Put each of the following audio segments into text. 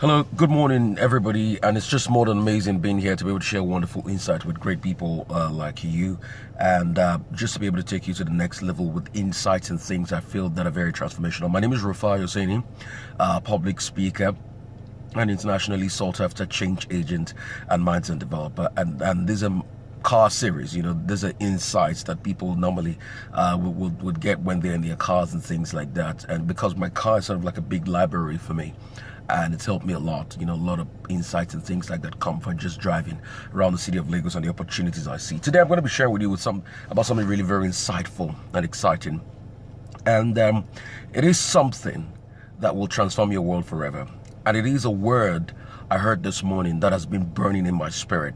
Hello, good morning, everybody, and it's just more than amazing being here to be able to share wonderful insight with great people like you, and just to be able to take you to the next level with insights and things I feel that are very transformational. My name is Rufai Hosseini, public speaker, an internationally sought after change agent and mindset developer, and this is a car series. These are insights that people normally would get when they're in their cars and things like that, and because my car is sort of like a big library for me, and it's helped me a lot. A lot of insights and things like that come from just driving around the city of Lagos and the opportunities I see. Today I'm going to be sharing with you about something really very insightful and exciting, and it is something that will transform your world forever. And it is a word I heard this morning that has been burning in my spirit,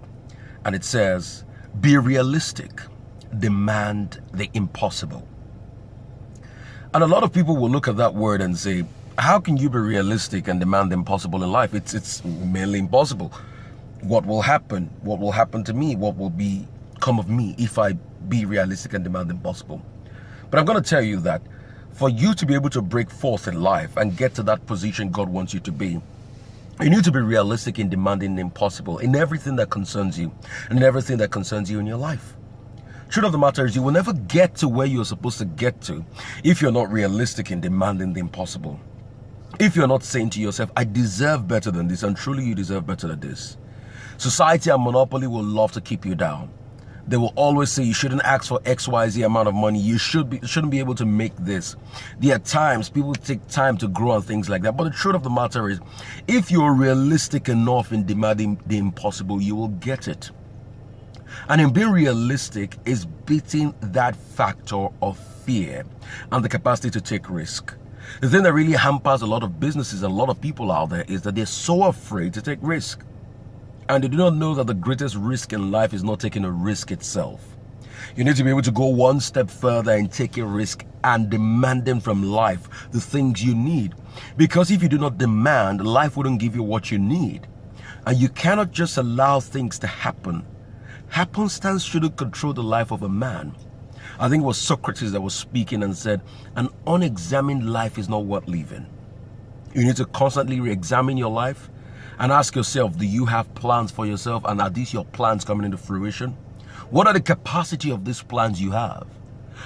and it says, be realistic, demand the impossible. And a lot of people will look at that word and say, how can you be realistic and demand the impossible in life? It's mainly impossible. What will happen? What will happen to me? What will become of me if I be realistic and demand the impossible? But I'm going to tell you that for you to be able to break forth in life and get to that position God wants you to be, you need to be realistic in demanding the impossible in everything that concerns you and in everything that concerns you in your life. Truth of the matter is, you will never get to where you're supposed to get to if you're not realistic in demanding the impossible. If you're not saying to yourself, I deserve better than this, and truly you deserve better than this. Society and monopoly will love to keep you down. They will always say you shouldn't ask for XYZ amount of money. You shouldn't be able to make this. There are times people take time to grow and things like that. But the truth of the matter is, if you're realistic enough in demanding the impossible, you will get it. And in being realistic is beating that factor of fear and the capacity to take risk. The thing that really hampers a lot of businesses and a lot of people out there is that they're so afraid to take risk. And they do not know that the greatest risk in life is not taking a risk itself. You need to be able to go one step further and take a risk and demanding from life the things you need. Because if you do not demand, life wouldn't give you what you need. And you cannot just allow things to happen. Happenstance shouldn't control the life of a man. I think it was Socrates that was speaking and said, an unexamined life is not worth living. You need to constantly re-examine your life and ask yourself, do you have plans for yourself, and are these your plans coming into fruition? What are the capacity of these plans you have?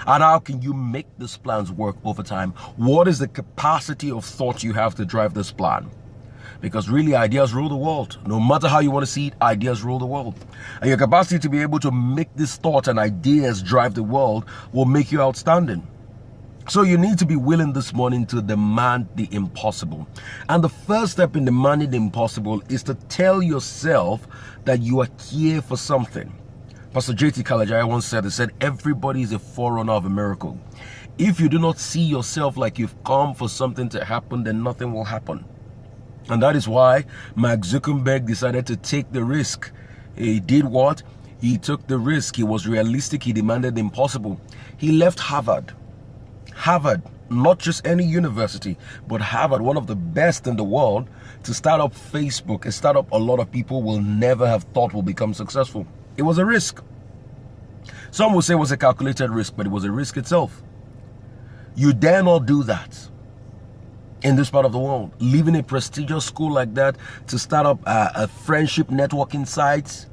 And how can you make these plans work over time? What is the capacity of thought you have to drive this plan? Because really, ideas rule the world. No matter how you want to see it, ideas rule the world. And your capacity to be able to make this thought and ideas drive the world will make you outstanding. So you need to be willing this morning to demand the impossible. And the first step in demanding the impossible is to tell yourself that you are here for something. Pastor J.T. Kalajaya once said, he said, everybody is a forerunner of a miracle. If you do not see yourself like you've come for something to happen, then nothing will happen. And that is why Mark Zuckerberg decided to take the risk. He did what? He took the risk. He was realistic. He demanded the impossible. He left Harvard. Harvard, not just any university, but Harvard, one of the best in the world, to start up Facebook, a startup a lot of people will never have thought will become successful. It was a risk. Some will say it was a calculated risk, but it was a risk itself. You dare not do that in this part of the world. Leaving a prestigious school like that to start up a friendship networking site,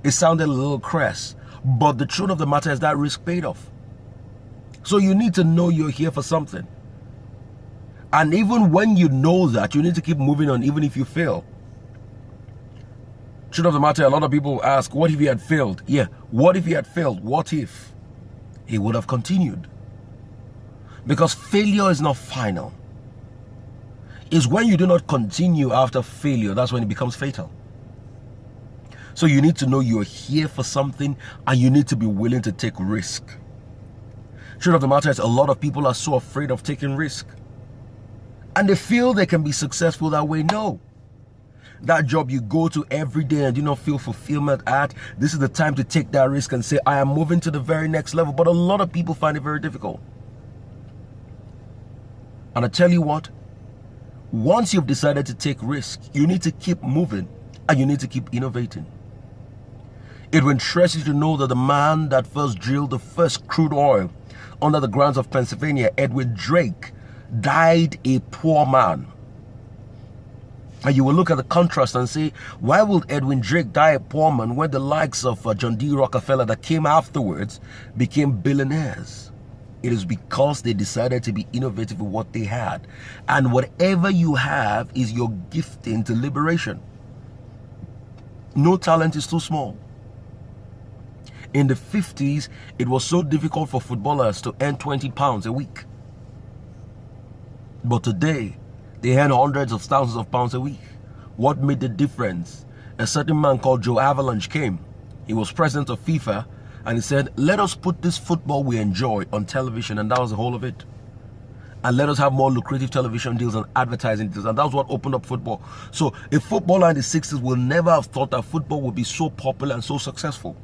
it sounded a little crass. But the truth of the matter is that risk paid off. So you need to know you're here for something. And even when you know that, you need to keep moving on even if you fail. Truth of the matter, a lot of people ask, what if he had failed? Yeah, what if he had failed? What if he would have continued? Because failure is not final. Is when you do not continue after failure, that's when it becomes fatal. So you need to know you're here for something, and you need to be willing to take risk. Truth of the matter is, a lot of people are so afraid of taking risk. And they feel they can be successful that way. No. That job you go to every day and do not feel fulfillment at, this is the time to take that risk and say, I am moving to the very next level. But a lot of people find it very difficult. And I tell you what, once you've decided to take risks, you need to keep moving and you need to keep innovating. It will interest you to know that the man that first drilled the first crude oil under the grounds of Pennsylvania, Edwin Drake, died a poor man. And you will look at the contrast and say, why would Edwin Drake die a poor man when the likes of John D. Rockefeller that came afterwards became billionaires? It is because they decided to be innovative with what they had. And whatever you have is your gifting to liberation. No talent is too small. In the 50s, it was so difficult for footballers to earn £20 a week. But today, they earn hundreds of thousands of pounds a week. What made the difference? A certain man called Joe Avalanche came. He was president of FIFA, and he said, let us put this football we enjoy on television, and that was the whole of it. And let us have more lucrative television deals and advertising deals, and that was what opened up football. So a footballer in the 60s will never have thought that football would be so popular and so successful.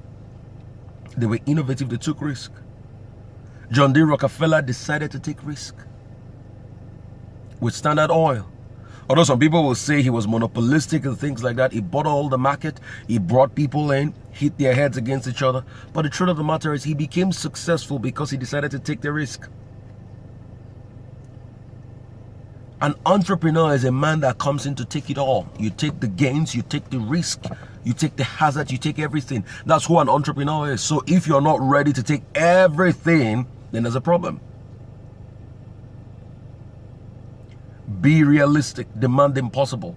They were innovative, they took risk. John D. Rockefeller decided to take risk with Standard Oil. Although some people will say he was monopolistic and things like that, he bought all the market, he brought people in, hit their heads against each other. But the truth of the matter is he became successful because he decided to take the risk. An entrepreneur is a man that comes in to take it all. You take the gains, you take the risk, you take the hazard, you take everything. That's who an entrepreneur is. So if you're not ready to take everything, then there's a problem. Be realistic, demand the impossible.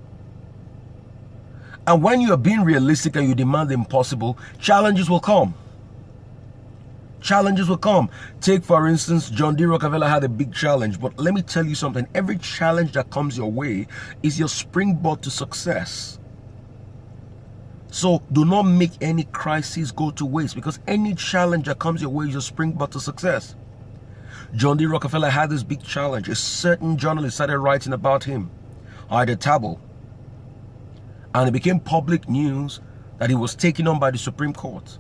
And when you are being realistic and you demand the impossible, challenges will come. Challenges will come. Take, for instance, John D. Rockefeller had a big challenge, but let me tell you something. Every challenge that comes your way is your springboard to success. So do not make any crisis go to waste, because any challenge that comes your way is your springboard to success. John D. Rockefeller had this big challenge. A certain journalist started writing about him, Ida Tabo, and it became public news that he was taken on by the Supreme Court.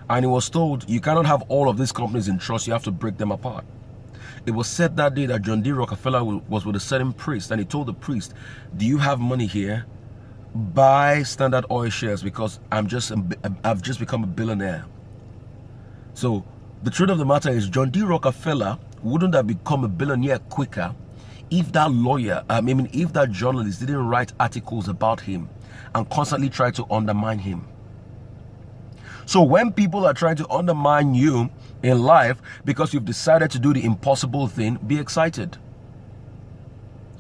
And he was told, you cannot have all of these companies in trust, you have to break them apart. It was said that day that John D. Rockefeller was with a certain priest, and he told the priest, do you have money here? Buy Standard Oil shares, because I've just become a billionaire. So the truth of the matter is, John D. Rockefeller wouldn't have become a billionaire quicker if that lawyer, if that journalist didn't write articles about him and constantly try to undermine him. So when people are trying to undermine you in life because you've decided to do the impossible thing, be excited.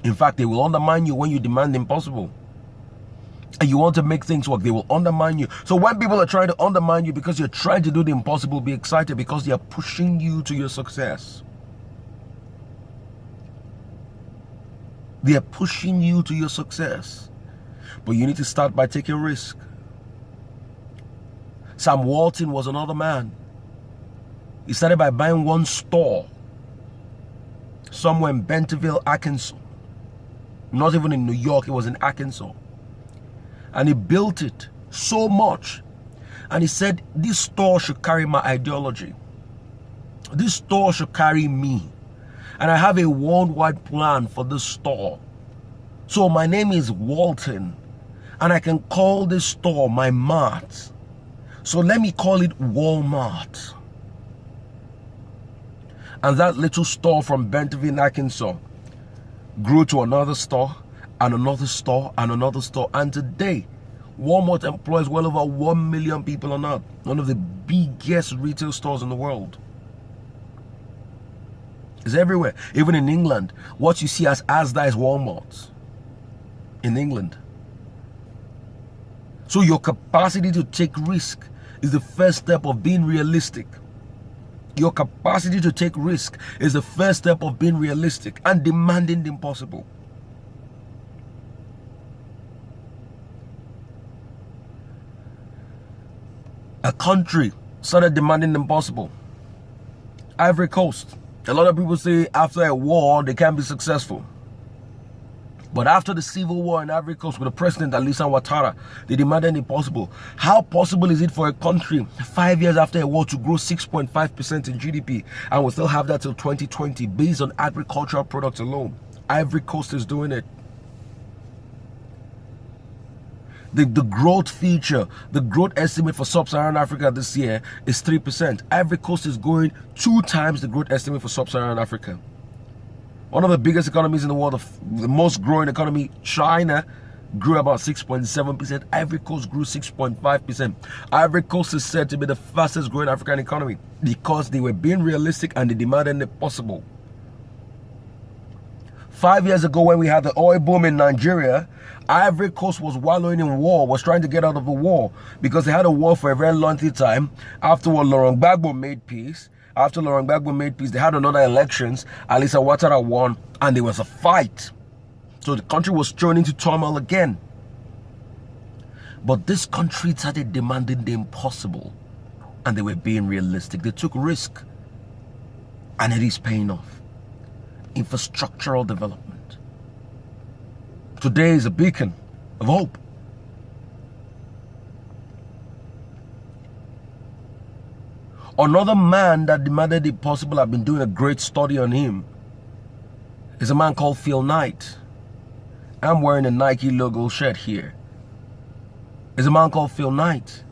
In fact, they will undermine you when you demand the impossible. And you want to make things work, they will undermine you. So when people are trying to undermine you because you're trying to do the impossible, be excited, because they are pushing you to your success. They are pushing you to your success. But you need to start by taking risk. Sam Walton was another man. He started by buying one store somewhere in Bentonville, Arkansas. Not even in New York, it was in Arkansas. And he built it so much. And he said, this store should carry my ideology. This store should carry me. And I have a worldwide plan for this store. So my name is Walton. And I can call this store my mart. So let me call it Walmart. And that little store from Bentonville, Arkansas grew to another store and another store and another store. And today, Walmart employs well over 1 million people on earth. One of the biggest retail stores in the world. It's everywhere. Even in England, what you see as Asda is Walmart. In England. So your capacity to take risk is the first step of being realistic. Your capacity to take risk is the first step of being realistic and demanding the impossible. A country started demanding the impossible. Ivory Coast. A lot of people say after a war they can't be successful. But after the civil war in Ivory Coast with the president Alassane Ouattara, they demanded the impossible. How possible is it for a country 5 years after a war to grow 6.5% in GDP, and we'll still have that till 2020 based on agricultural products alone? Ivory Coast is doing it. The growth feature, the growth estimate for sub-Saharan Africa this year is 3%. Ivory Coast is going 2 times the growth estimate for sub-Saharan Africa. One of the biggest economies in the world, the most growing economy, China, grew about 6.7%. Ivory Coast grew 6.5%. Ivory Coast is said to be the fastest growing African economy because they were being realistic and they demanded the possible. 5 years ago, when we had the oil boom in Nigeria, Ivory Coast was wallowing in war, was trying to get out of the war because they had a war for a very long time. Afterward, Laurent Gbagbo made peace. After Laurent Gbagbo made peace, they had another elections. Alassane Ouattara won, and there was a fight. So the country was thrown into turmoil again. But this country started demanding the impossible, and they were being realistic. They took risk, and it is paying off. Infrastructural development. Today is a beacon of hope. Another man that demanded the impossible, I've been doing a great study on him, is a man called Phil Knight. I'm wearing a Nike logo shirt here. Is a man called Phil Knight.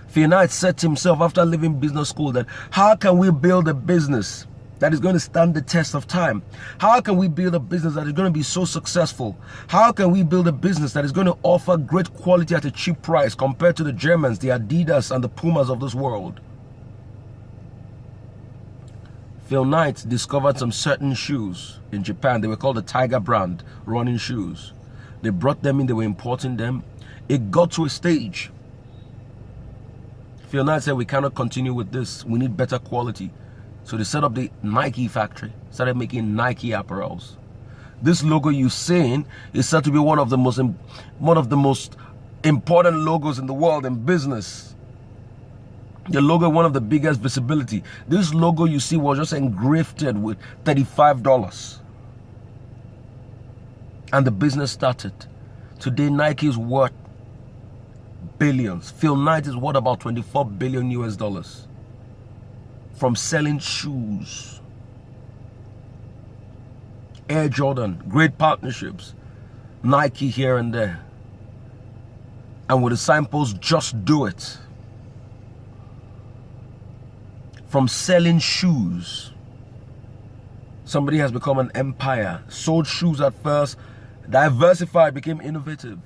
Phil Knight said to himself after leaving business school that, how can we build a business that is going to stand the test of time? How can we build a business that is going to be so successful? How can we build a business that is going to offer great quality at a cheap price compared to the Germans, the Adidas and the Pumas of this world? Phil Knight discovered some certain shoes in Japan. They were called the Tiger brand running shoes. They brought them in, they were importing them. It got to a stage. Phil Knight said, we cannot continue with this. We need better quality. So they set up the Nike factory, started making Nike apparels. This logo you're seeing is said to be one of the most important logos in the world in business. The logo, one of the biggest visibility. This logo you see was just engraved with $35. And the business started. Today Nike is worth billions. Phil Knight is worth about 24 billion US dollars. From selling shoes. Air Jordan, great partnerships. Nike here and there. And with the signpost, just do it. From selling shoes, somebody has become an empire. Sold shoes at first, diversified, became innovative.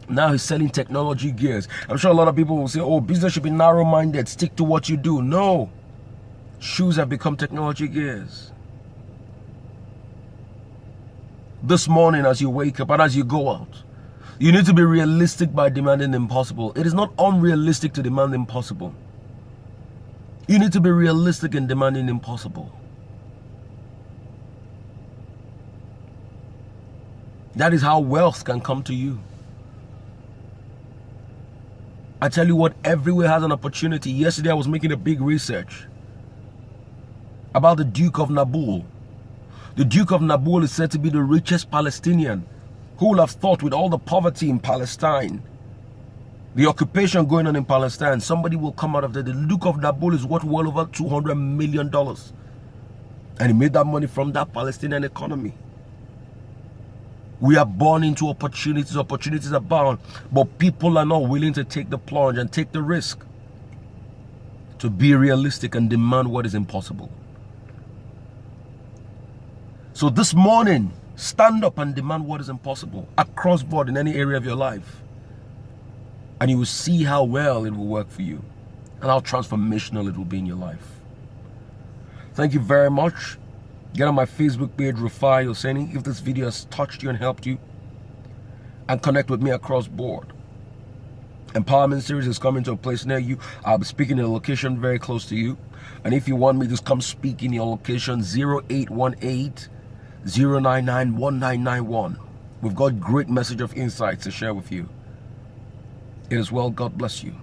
Now he's selling technology gears. I'm sure a lot of people will say, oh, business should be narrow-minded, stick to what you do. No. Shoes have become technology gears. This morning as you wake up and as you go out, you need to be realistic by demanding the impossible. It is not unrealistic to demand the impossible. You need to be realistic in demanding the impossible. That is how wealth can come to you. I tell you what, everywhere has an opportunity. Yesterday I was making a big research about the Duke of Naboul. The Duke of Naboul is said to be the richest Palestinian. Who would have thought, with all the poverty in Palestine, the occupation going on in Palestine, somebody will come out of there. The Duke of Naboul is worth well over $200 million. And he made that money from that Palestinian economy. We are born into opportunities. Opportunities abound. But people are not willing to take the plunge and take the risk to be realistic and demand what is impossible. So this morning, stand up and demand what is impossible across board in any area of your life. And you will see how well it will work for you and how transformational it will be in your life. Thank you very much. Get on my Facebook page, Rufai Oseni, if this video has touched you and helped you. And connect with me across board. Empowerment series is coming to a place near you. I'll be speaking in a location very close to you. And if you want me, just come speak in your location, 0818-099-1991. We've got great message of insights to share with you. It is well. God bless you.